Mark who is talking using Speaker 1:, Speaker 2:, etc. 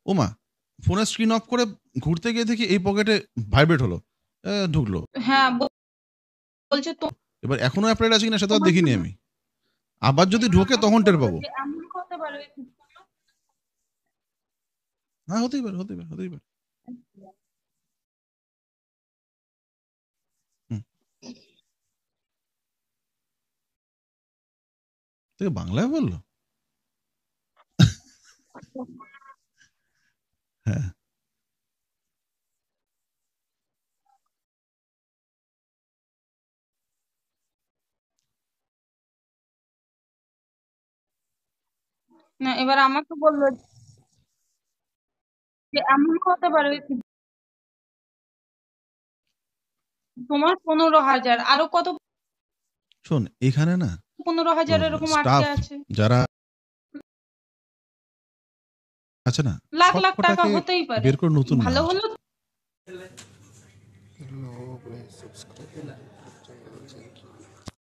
Speaker 1: ওমা, ফোনের screen off করে ঘুরতে গিয়ে দেখি এই পকেটে ভাইব্রেট হলো, ঢুকলো।
Speaker 2: হ্যাঁ, বলছে তো
Speaker 1: এবার এখনো অ্যাপ্লাইড আছে কিনা সেটা
Speaker 2: তোমার
Speaker 1: দেখিনি
Speaker 2: জন্য।
Speaker 1: আমি। আবার যদি
Speaker 2: এবার
Speaker 1: ঢোকে
Speaker 2: আমাকে
Speaker 1: তখন টের
Speaker 2: বললো
Speaker 1: পাবো।
Speaker 2: যে এমন হতে পারে
Speaker 1: হ্যাঁ, হতেই পারে, হতেই পারে, হতেই পারে। হুম। থেকে বাংলায় বললো? হ্যাঁ।
Speaker 2: না, এবার আমাকে বললো যে এমন হতে পারে তোমার 15,000 আরো কত
Speaker 1: শোন, এখানে না
Speaker 2: 15,000 এরকম আটকে
Speaker 1: স্টাফ
Speaker 2: আছে,
Speaker 1: যারা আছে না,
Speaker 2: লাখ
Speaker 1: সব
Speaker 2: লাখ টাকা
Speaker 1: কটাকে
Speaker 2: হতেই পারে,
Speaker 1: বের করে নতুন
Speaker 2: ভালো
Speaker 1: নেওয়া উচিত।
Speaker 2: হলো।